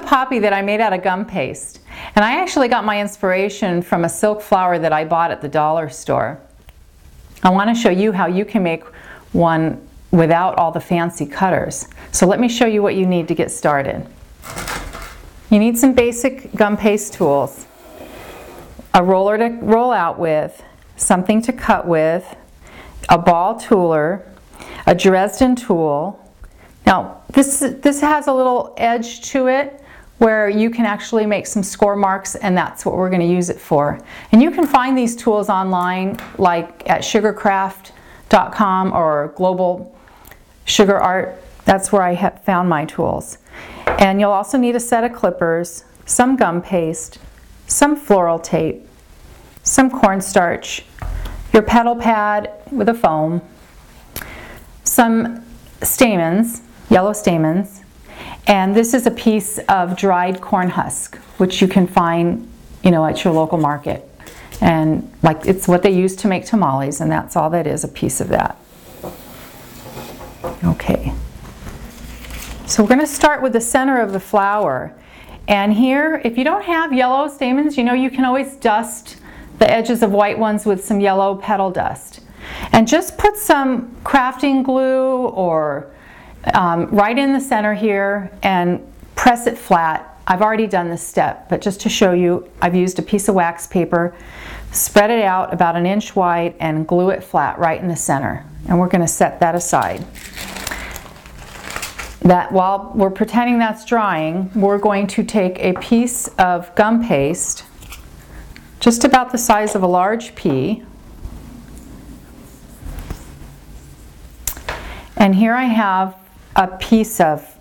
poppy that I made out of gum paste. And I actually got my inspiration from a silk flower that I bought at the dollar store. I want to show you how you can make one without all the fancy cutters. So let me show you what you need to get started. You need some basic gum paste tools, a roller to roll out with, something to cut with, a ball tooler, a Dresden tool. Now this has a little edge to it where you can actually make some score marks, and that's what we're going to use it for. And you can find these tools online, like at sugarcraft.com or Global Sugar Art. That's where I have found my tools. And you'll also need a set of clippers, some gum paste, some floral tape, some cornstarch, your petal pad with a foam, some stamens, yellow stamens, and this is a piece of dried corn husk, which you can find, at your local market. And it's what they use to make tamales, and that's all that is, a piece of that. Okay. So we're going to start with the center of the flower. And here, if you don't have yellow stamens, you can always dust the edges of white ones with some yellow petal dust. And just put some crafting glue or right in the center here and press it flat. I've already done this step, but just to show you, I've used a piece of wax paper, spread it out about 1 inch wide, and glue it flat right in the center. And we're going to set that aside. That while we're pretending that's drying, we're going to take a piece of gum paste, just about the size of a large pea. And here I have a piece of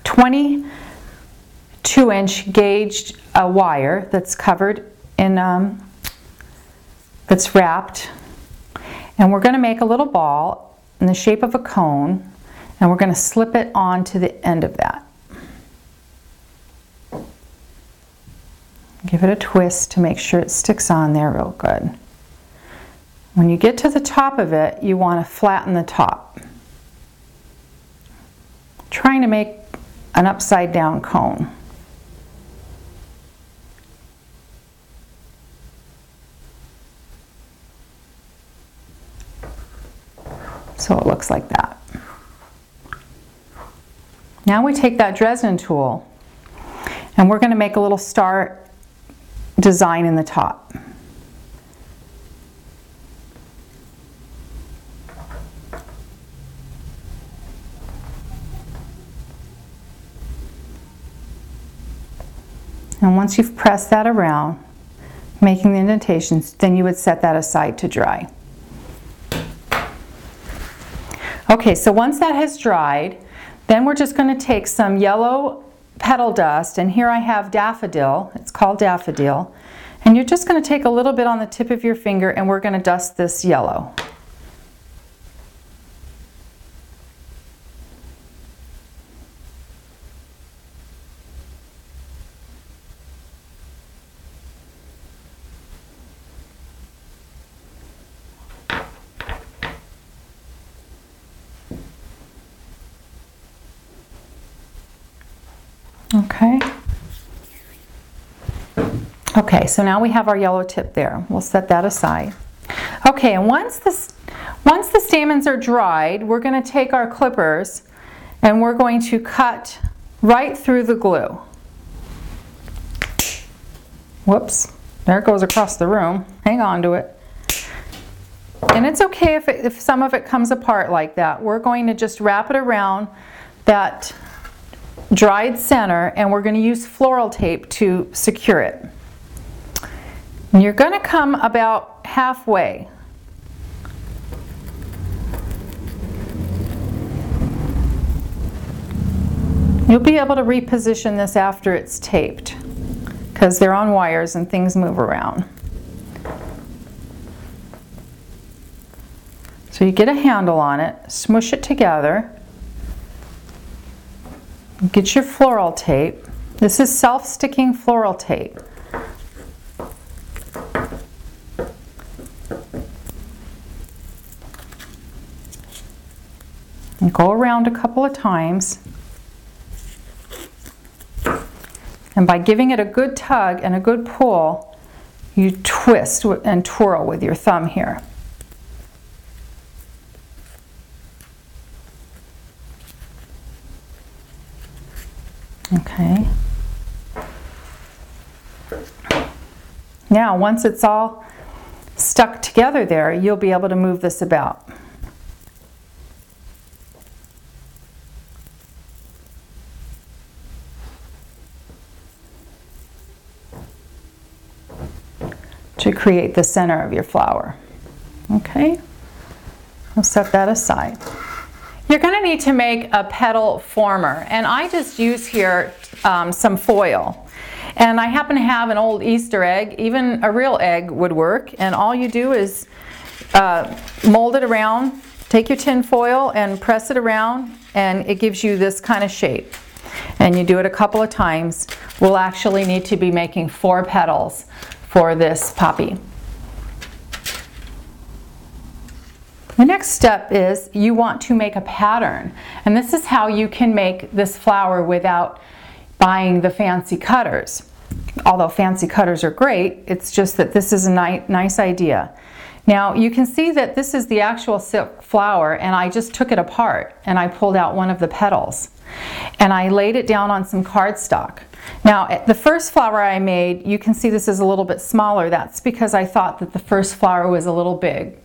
22-inch gauged wire that's covered in, that's wrapped. And we're going to make a little ball in the shape of a cone, and we're going to slip it onto the end of that. Give it a twist to make sure it sticks on there real good. When you get to the top of it, you want to flatten the top, trying to make an upside down cone. So it looks like that. Now we take that Dresden tool and we're going to make a little star design in the top. And once you've pressed that around, making the indentations, then you would set that aside to dry. Okay, so once that has dried, then we're just going to take some yellow petal dust, and here I have daffodil. It's called daffodil. And you're just going to take a little bit on the tip of your finger, and we're going to dust this yellow. Okay. Okay, so now we have our yellow tip there. We'll set that aside. Okay, and once the stamens are dried, we're going to take our clippers and we're going to cut right through the glue. Whoops, there it goes across the room. Hang on to it. And it's okay if some of it comes apart like that. We're going to just wrap it around that dried center, and we're going to use floral tape to secure it. And you're going to come about halfway. You'll be able to reposition this after it's taped because they're on wires and things move around. So you get a handle on it, smush it together. Get your floral tape. This is self-sticking floral tape. And go around a couple of times. And And by giving it a good tug and a good pull, you twist and twirl with your thumb here. Okay. Now, once it's all stuck together there, you'll be able to move this about. To create the center of your flower. Okay? We'll set that aside. You're going to need to make a petal former, and I just use here some foil. And I happen to have an old Easter egg. Even a real egg would work, and all you do is mold it around, take your tin foil and press it around, and it gives you this kind of shape. And you do it a couple of times. We'll actually need to be making 4 petals for this poppy. The next step is you want to make a pattern, and this is how you can make this flower without buying the fancy cutters. Although fancy cutters are great, it's just that this is a nice idea. Now you can see that this is the actual silk flower, and I just took it apart and I pulled out one of the petals and I laid it down on some cardstock. Now the first flower I made, you can see this is a little bit smaller. That's because I thought that the first flower was a little big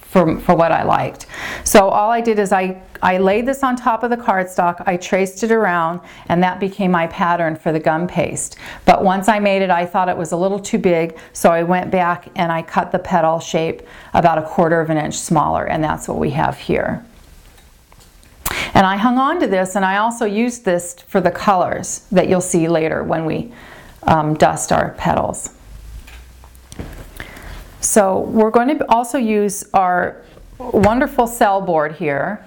for what I liked. So all I did is I laid this on top of the cardstock, I traced it around, and that became my pattern for the gum paste. But once I made it, I thought it was a little too big, so I went back and I cut the petal shape about 1/4 of an inch smaller, and that's what we have here. And I hung on to this, and I also used this for the colors that you'll see later when we dust our petals. So we're going to also use our wonderful cell board here.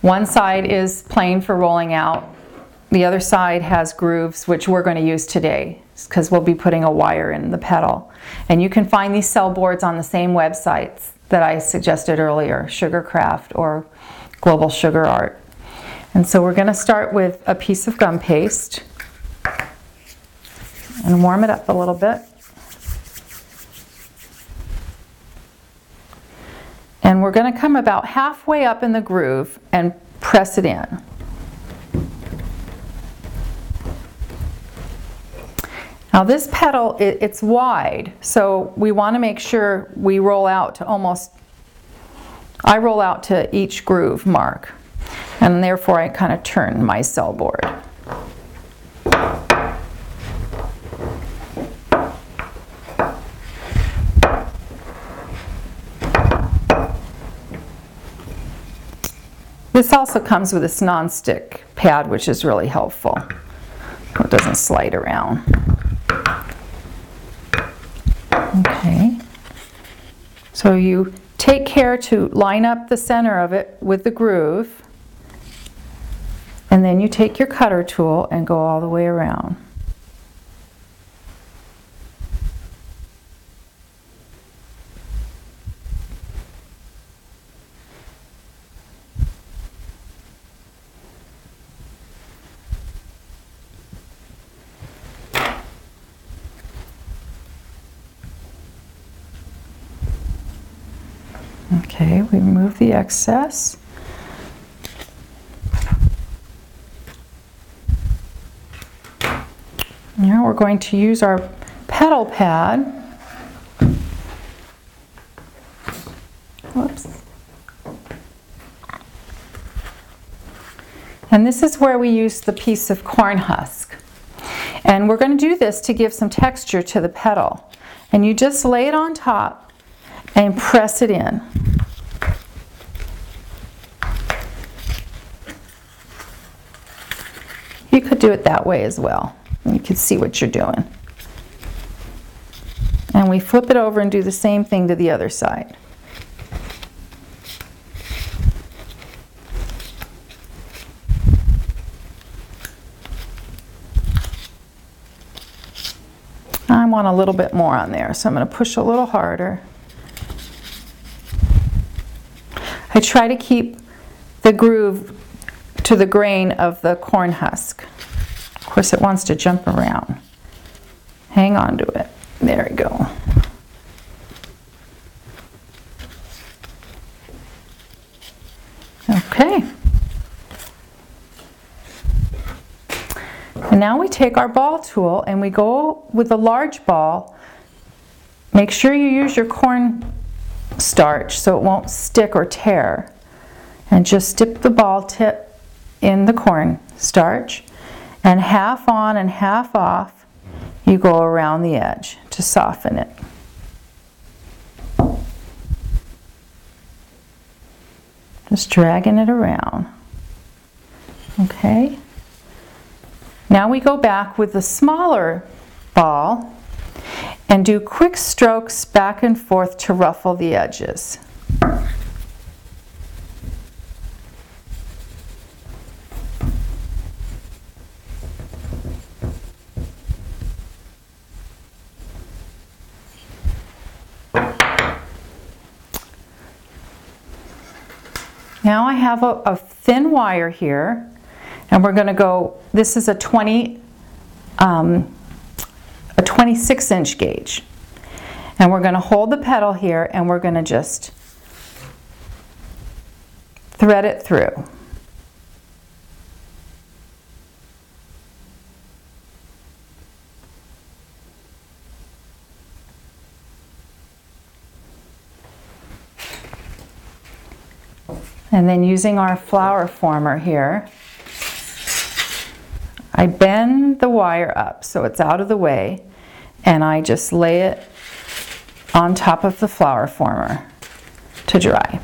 One side is plain for rolling out. The other side has grooves, which we're going to use today because we'll be putting a wire in the petal. And you can find these cell boards on the same websites that I suggested earlier, Sugarcraft or Global Sugar Art. And so we're going to start with a piece of gum paste and warm it up a little bit. And we're going to come about halfway up in the groove and press it in. Now this petal, it's wide, so we want to make sure we roll out to I roll out to each groove mark, and therefore I kind of turn my cell board. This also comes with this non-stick pad, which is really helpful. It doesn't slide around. Okay. So you take care to line up the center of it with the groove, and then you take your cutter tool and go all the way around. Okay, we remove the excess. Now we're going to use our petal pad. Whoops. And this is where we use the piece of corn husk. And we're going to do this to give some texture to the petal. And you just lay it on top and press it in. You could do it that way as well. You can see what you're doing. And we flip it over and do the same thing to the other side. I want a little bit more on there, so I'm going to push a little harder. I try to keep the groove to the grain of the corn husk. Of course, it wants to jump around. Hang on to it. There we go. Okay. And now we take our ball tool and we go with the large ball. Make sure you use your corn starch so it won't stick or tear. And just dip the ball tip in the corn starch, and half on and half off you go around the edge to soften it. Just dragging it around. Okay. Now we go back with the smaller ball and do quick strokes back and forth to ruffle the edges. Now I have a thin wire here, and we're going to go, this is a 26-inch gauge. And we're going to hold the pedal here and we're going to just thread it through. And then using our flower former here, I bend the wire up so it's out of the way, and I just lay it on top of the flower former to dry.